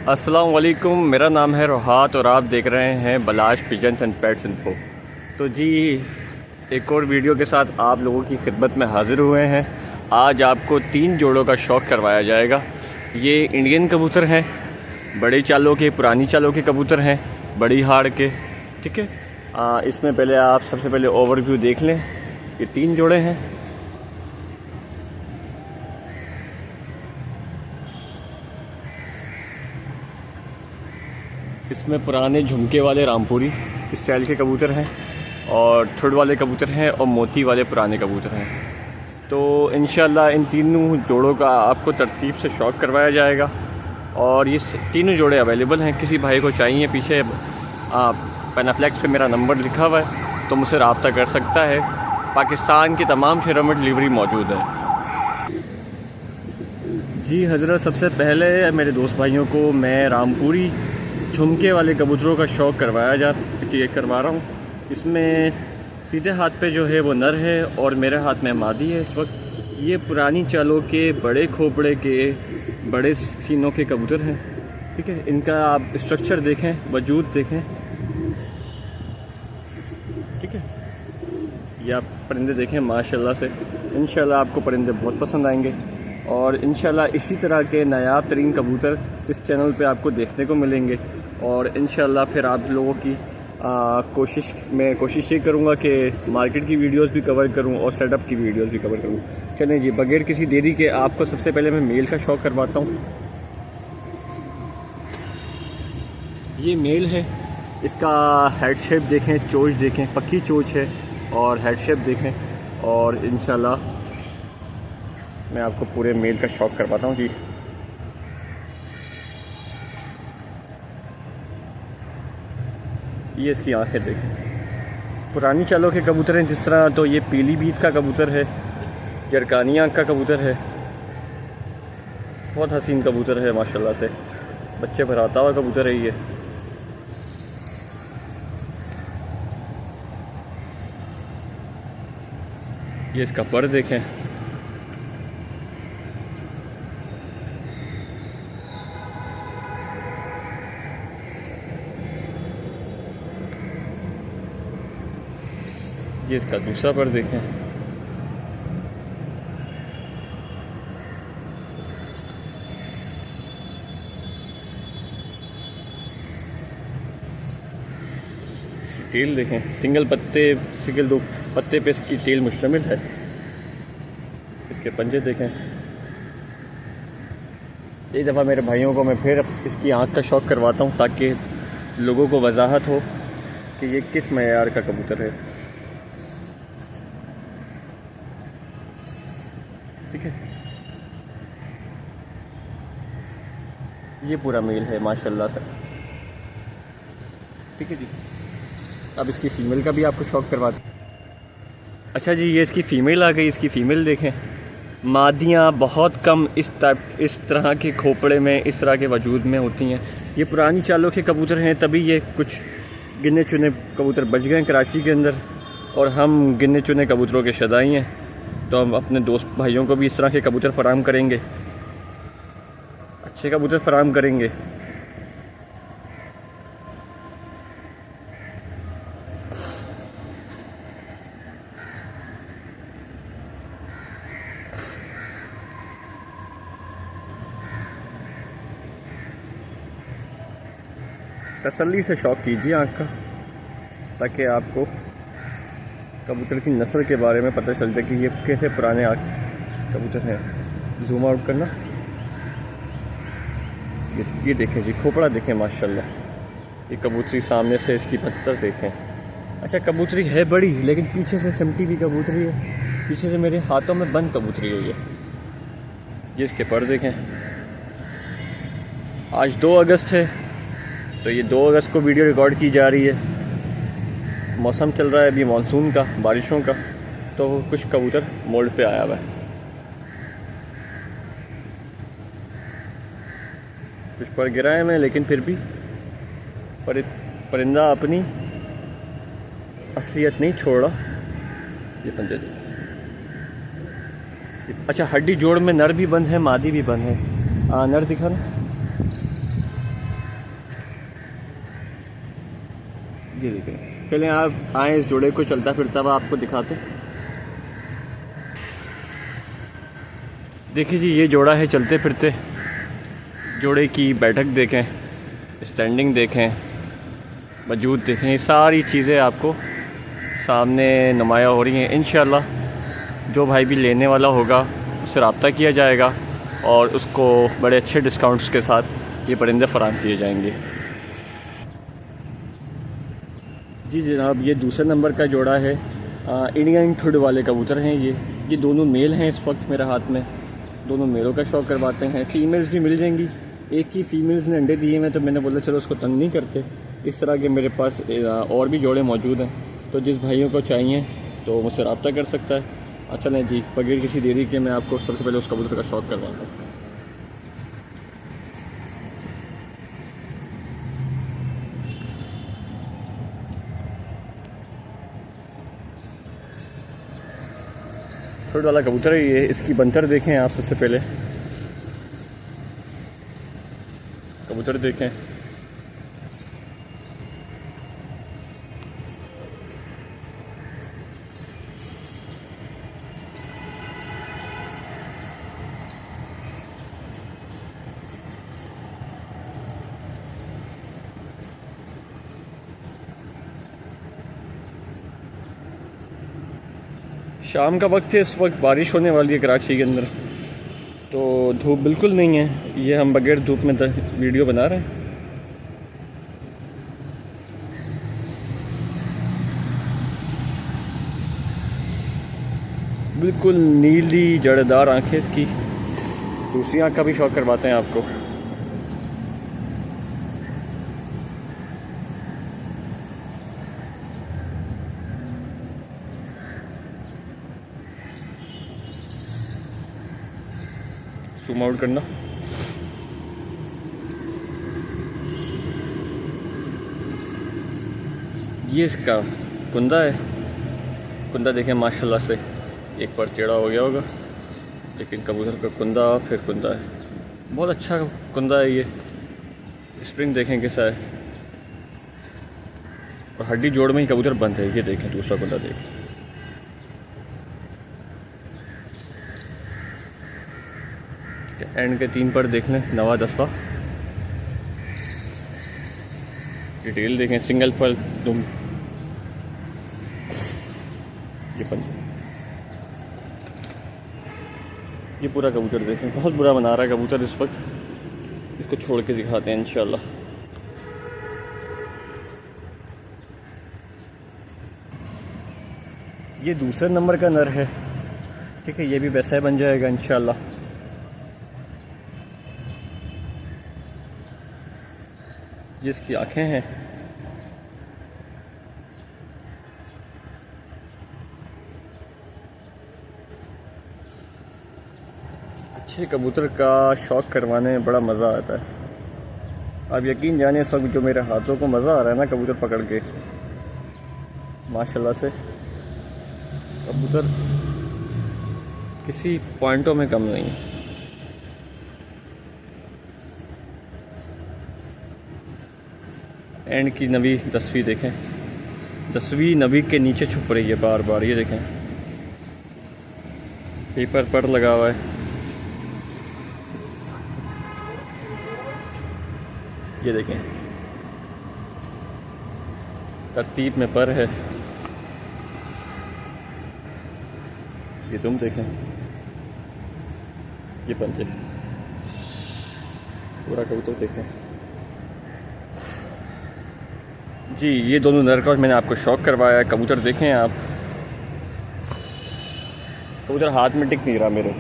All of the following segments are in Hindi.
अस्सलाम वालेकुम, मेरा नाम है रोहात और आप देख रहे हैं बलाश पिजन्स एंड पेट्स इन्फो। तो जी एक और वीडियो के साथ आप लोगों की खिदमत में हाज़िर हुए हैं। आज आपको 3 जोड़ों का शौक़ करवाया जाएगा। ये इंडियन कबूतर हैं, बड़ी चालों के, पुरानी चालों के कबूतर हैं, बड़ी हाड़ के। ठीक है, इसमें पहले आप सबसे पहले ओवरव्यू देख लें। ये 3 जोड़े हैं। इसमें पुराने झुमके वाले रामपुरी स्टाइल के कबूतर हैं और थुड़ वाले कबूतर हैं और मोती वाले पुराने कबूतर हैं। तो इंशाल्लाह इन तीनों जोड़ों का आपको तरतीब से शौक़ करवाया जाएगा और ये तीनों जोड़े अवेलेबल हैं। किसी भाई को चाहिए, पीछे पेनाफ्लेक्स पे मेरा नंबर लिखा हुआ है, तो मुझसे रब्ता कर सकता है। पाकिस्तान के तमाम शहरों में डिलीवरी मौजूद है। जी हज़रत, सबसे पहले मेरे दोस्त भाइयों को मैं रामपुरी झुमके वाले कबूतरों का शौक़ करवा रहा हूँ। इसमें सीधे हाथ पे जो है वो नर है और मेरे हाथ में मादी है इस वक्त। ये पुरानी चालों के, बड़े खोपड़े के, बड़े सीनों के कबूतर हैं। ठीक है, इनका आप स्ट्रक्चर देखें, वजूद देखें। ठीक है, ये आप परिंदे देखें माशाल्लाह से। इंशाल्लाह आपको परिंदे बहुत पसंद आएंगे और इंशाल्लाह इसी तरह के नायाब तरीन कबूतर इस चैनल पे आपको देखने को मिलेंगे। और इंशाल्लाह फिर आप लोगों की कोशिश ये करूँगा कि मार्केट की वीडियोस भी कवर करूँ और सेटअप की वीडियोस भी कवर करूँ। चलें जी, बगैर किसी देरी के आपको सबसे पहले मैं मेल का शौक़ करवाता हूँ। ये मेल है, इसका हेड शेप देखें, चोंच देखें, पक्की चोंच है और हेड शेप देखें। और इंशाल्लाह मैं आपको पूरे मेल का शौक़ करवाता हूँ जी। ये इसकी आंखें देखें। पुरानी चालों के कबूतर हैं जिस तरह, तो ये पीलीभीत का कबूतर है, यरकानी आँख का कबूतर है। बहुत हसीन कबूतर है माशाल्लाह से, बच्चे भराता हुआ कबूतर है ये। इसका पर देखें। ये इसका दूसरा पर देखें। इसकी टेल देखें, सिंगल दो पत्ते पे इसकी टेल मुश्तमिल है। इसके पंजे देखें। एक दफ़ा मेरे भाइयों को मैं फिर इसकी आँख का शौक़ करवाता हूँ ताकि लोगों को वजाहत हो कि ये किस मयार का कबूतर है। ठीक है, ये पूरा मेल है माशाल्लाह से। ठीक है जी, अब इसकी फ़ीमेल का भी आपको शौक़ करवाते। अच्छा जी, ये इसकी फ़ीमेल आ गई। इसकी फ़ीमेल देखें। मादियाँ बहुत कम इस तरह के खोपड़े में, इस तरह के वजूद में होती हैं। ये पुरानी चालों के कबूतर हैं, तभी ये कुछ गिने चुने कबूतर बच गए कराची के अंदर और हम गिने चुने कबूतरों के शदाई हैं। तो हम अपने दोस्त भाइयों को भी इस तरह के कबूतर फराहम करेंगे, अच्छे कबूतर फराहम करेंगे। तसल्ली से शौक़ कीजिए आँख का, ताकि आपको कबूतर की नस्ल के बारे में पता चल जाए कि ये कैसे पुराने कबूतर हैं। जूम आउट करना। ये देखें जी, खोपड़ा देखें माशाल्लाह। ये कबूतरी सामने से, इसकी पत्थर देखें। अच्छा, कबूतरी है बड़ी लेकिन पीछे से सिमटी हुई कबूतरी है। पीछे से मेरे हाथों में बंद कबूतरी है ये इसके पर देखें। आज 2 अगस्त है, तो ये 2 अगस्त को वीडियो रिकॉर्ड की जा रही है। मौसम चल रहा है अभी मानसून का, बारिशों का, तो कुछ कबूतर मोल्ड पे आया हुआ है। कुछ पर गिराए में, लेकिन फिर भी परिंदा अपनी असलियत नहीं छोड़ रहा। ये पंजे अच्छा, हड्डी जोड़ में नर भी बंद है, मादी भी बंद है। नर दिखा ना, ये देखें, चलें आप आए इस जोड़े को चलता फिरता हुआ आपको दिखाते। देखिए जी, ये जोड़ा है चलते फिरते। जोड़े की बैठक देखें, स्टैंडिंग देखें, वजूद देखें, ये सारी चीज़ें आपको सामने नुमाया हो रही हैं। इंशाअल्लाह जो भाई भी लेने वाला होगा उससे रब्ता किया जाएगा और उसको बड़े अच्छे डिस्काउंट्स के साथ ये परिंदे फराहम किए जाएंगे। जी जनाब, ये दूसरे नंबर का जोड़ा है। इंडियन थुड वाले कबूतर हैं ये दोनों मेल हैं इस वक्त मेरे हाथ में। दोनों मेलों का शौक़ करवाते हैं। फ़ीमेल्स भी मिल जाएंगी। एक ही फ़ीमेल्स ने अंडे दिए हैं तो मैंने बोला चलो उसको तंग नहीं करते। इस तरह के मेरे पास और भी जोड़े मौजूद हैं, तो जिस भाइयों को चाहिए तो मुझसे रब्ता कर सकता है। अच्छा नहीं जी, बगैर किसी देरी के मैं आपको सबसे पहले उस कबूतर का शौक़ करवाऊँगा। थोड़ा वाला कबूतर है ये। इसकी बंतर देखें आप सबसे पहले। कबूतर देखें, शाम का वक्त है, इस वक्त बारिश होने वाली है कराची के अंदर, तो धूप बिल्कुल नहीं है। ये हम बगैर धूप में वीडियो बना रहे हैं। बिल्कुल नीली जड़ेदार आंखें इसकी। दूसरी आंख का भी शौक़ करवाते हैं आपको। जूम आउट करना। ये इसका कुंदा है। कुंदा देखें माशाल्लाह से, एक बार टेढ़ा हो गया होगा लेकिन कबूतर का कुंदा फिर कुंदा है। बहुत अच्छा कुंदा है ये। स्प्रिंग देखें कैसा है, और हड्डी जोड़ में ही कबूतर बंद है। ये देखें दूसरा कुंदा देखें। एंड के 3 पर देख लें, नवा दस्ता। डिटेल देखें, सिंगल पर दुम। ये पंजा, ये पूरा कबूतर देखें। बहुत बुरा बना रहा है कबूतर इस वक्त। इसको छोड़ के दिखाते हैं इंशाल्लाह। ये दूसरे नंबर का नर है, ठीक है। ये भी वैसा ही बन जाएगा इंशाल्लाह। ये इसकी आँखें हैं। अच्छे कबूतर का शौक़ करवाने में बड़ा मज़ा आता है। आप यकीन जानिए इस वक्त जो मेरे हाथों को मज़ा आ रहा है ना कबूतर पकड़ के, माशाल्लाह से कबूतर किसी पॉइंटों में कम नहीं है। एंड की नबी 10वीं देखें, 10वीं नबी के नीचे छुप रही है बार बार। ये देखें, पेपर पर लगा हुआ है। ये देखें, तरतीब में पर है। ये तुम देखें, ये पंजे, पूरा कबूतर देखें जी। ये दोनों नर का मैंने आपको शौक़ करवाया है। कबूतर देखें आप, कबूतर हाथ में टिक नहीं रहा मेरे।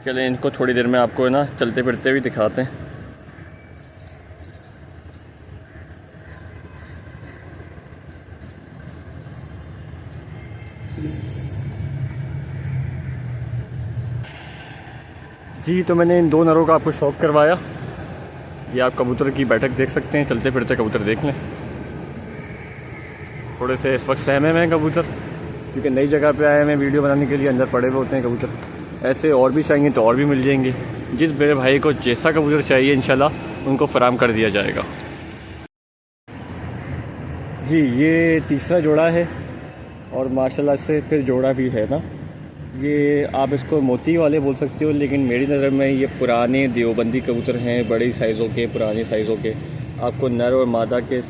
चलें इनको थोड़ी देर में आपको है ना चलते फिरते भी दिखाते हैं। जी तो मैंने इन 2 नरों का आपको शौक़ करवाया। ये आप कबूतर की बैठक देख सकते हैं, चलते फिरते कबूतर देख लें। थोड़े से इस वक्त सहमे में हैं कबूतर, क्योंकि नई जगह पे आए हैं वीडियो बनाने के लिए। अंदर पड़े हुए होते हैं कबूतर। ऐसे और भी चाहिए तो और भी मिल जाएंगे। जिस मेरे भाई को जैसा कबूतर चाहिए इंशाल्लाह उनको फराहम कर दिया जाएगा। जी ये तीसरा जोड़ा है और माशाल्लाह से फिर जोड़ा भी है ना। ये आप इसको मोती वाले बोल सकते हो, लेकिन मेरी नज़र में ये पुराने देवबंदी कबूतर हैं, बड़ी साइज़ों के, पुराने साइज़ों के। आपको नर और मादा के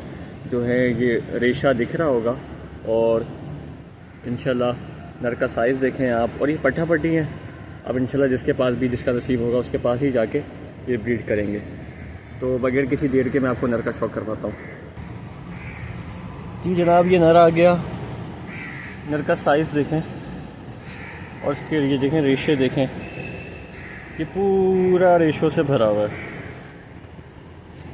जो है ये रेशा दिख रहा होगा, और इंशाल्लाह नर का साइज़ देखें आप, और ये पट्ठा पट्टी हैं। अब इंशाल्लाह जिसके पास भी, जिसका नसीब होगा उसके पास ही जाके ये ब्रीड करेंगे। तो बगैर किसी देर के मैं आपको नर का शौक करवाता हूँ। जी जनाब ये नर आ गया। नर का साइज़ देखें और इसके ये देखें रेशे देखें, ये पूरा रेशों से भरा हुआ है।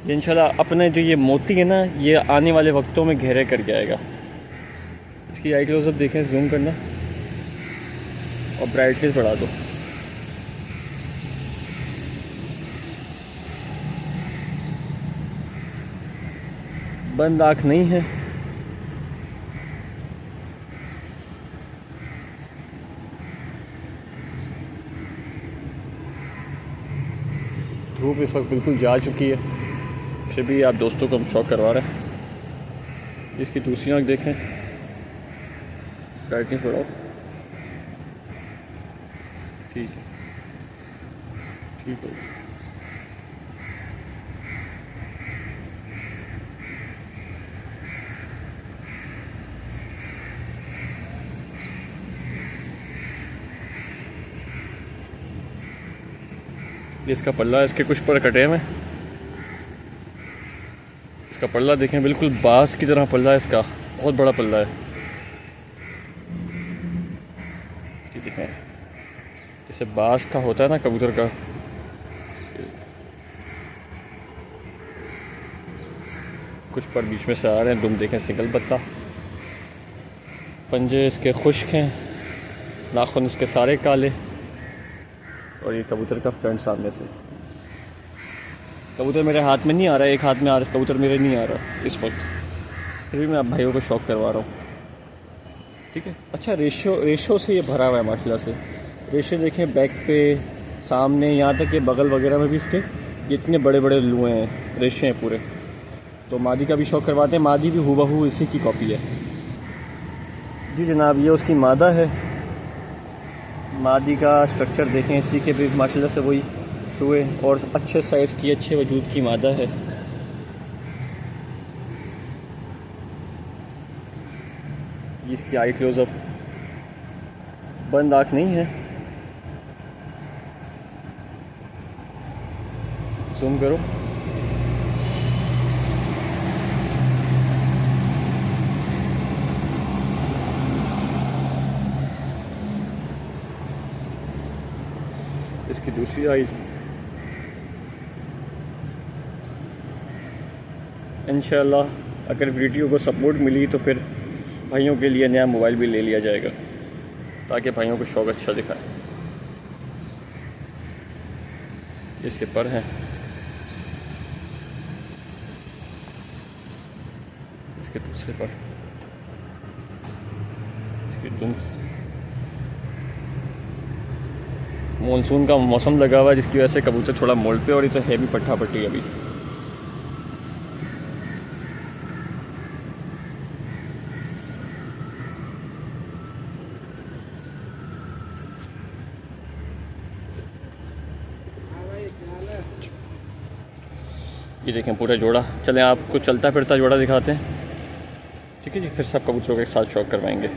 ये इंशाल्लाह अपने जो ये मोती है ना, ये आने वाले वक्तों में घेरे कर जाएगा। इसकी आई क्लोजअप देखें, जूम करना और ब्राइटनेस बढ़ा दो। बंद आँख नहीं है। धूप इस वक्त बिल्कुल जा चुकी है, फिर भी आप दोस्तों को हम शौक करवा रहे हैं। इसकी दूसरी आँख देखें, ब्राइटनेस बढ़ाओ। ठीक है, ठीक है। इसका पल्ला, इसके कुछ पर कटे हुए। इसका पल्ला देखें, बिल्कुल बांस की तरह पल्ला है इसका, बहुत बड़ा पल्ला है। देखें जैसे बांस का होता है ना कबूतर का। कुछ पर बीच में से आ रहे हैं, दुम देखें सिंगल पत्ता। पंजे इसके खुश्क हैं, नाखून इसके सारे काले, और ये कबूतर का फ्रंट सामने से। कबूतर मेरे हाथ में नहीं आ रहा है, एक हाथ में आ रहा है कबूतर, मेरे नहीं आ रहा इस वक्त, फिर भी मैं आप भाइयों को शौक करवा रहा हूँ। ठीक है। अच्छा रेशो से ये भरा हुआ है माशाल्लाह से। रेशे देखें बैक पे, सामने, यहाँ तक कि बगल वगैरह में भी इसके ये इतने बड़े बड़े लुए हैं, रेशे हैं पूरे। तो मादी का भी शौक करवाते हैं। मादी भी हूबहू इसी की कॉपी है। जी जनाब ये उसकी मादा है। मादी का स्ट्रक्चर देखें, इसी के भी माशाल्लाह से वही हुए, और अच्छे साइज़ की, अच्छे वजूद की मादा है। ये इसकी आई क्लोजअप, बंद आँख नहीं है, जूम करो। इसकी दूसरी आइज़। इंशाल्लाह अगर वीडियो को सपोर्ट मिली तो फिर भाइयों के लिए नया मोबाइल भी ले लिया जाएगा, ताकि भाइयों को शौक अच्छा दिखाए। इसके पर हैं, इसके दूसरे पर, इसकी दुम। मानसून का मौसम लगा हुआ है, जिसकी वजह से कबूतर थोड़ा मोड़ पे, और ये तो है भी पट्ठा पट्टी अभी। ये देखें पूरा जोड़ा। चलें आपको चलता फिरता जोड़ा दिखाते हैं। ठीक है जी, फिर सब कबूतरों के साथ शौक करवाएंगे।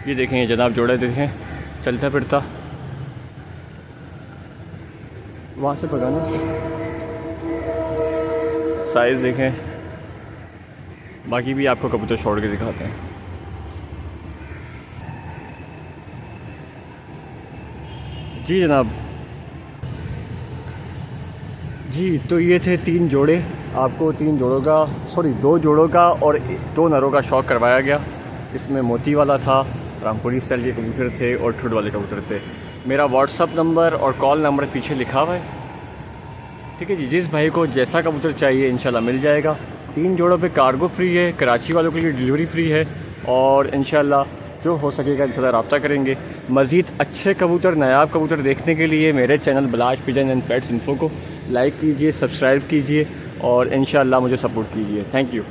ये देखें, ये जनाब जोड़ा देखें चलता फिरता, वहाँ से भगाना। साइज़ देखें, बाकी भी आपको कबूतर छोड़ के दिखाते हैं। जी जनाब, जी तो ये थे 3 जोड़े। आपको 3 जोड़ों का, सॉरी 2 जोड़ों का और 2 नरों का शौक करवाया गया। इसमें मोती वाला था, रामपुरी स्टाइल के कबूतर थे, और ठुड वाले कबूतर थे। मेरा व्हाट्सअप नंबर और कॉल नंबर पीछे लिखा हुआ है। ठीक है जी, जिस भाई को जैसा कबूतर चाहिए इंशाल्लाह मिल जाएगा। 3 जोड़ों पे कार्गो फ्री है, कराची वालों के लिए डिलीवरी फ्री है, और इंशाल्लाह जो हो सकेगा इंशाल्लाह रब्ता करेंगे। मज़ीद अच्छे कबूतर, नायाब कबूतर देखने के लिए मेरे चैनल बलाश पिजन एंड पेट्स इन्फो को लाइक कीजिए, सब्सक्राइब कीजिए और इंशाल्लाह मुझे सपोर्ट कीजिए। Thank you.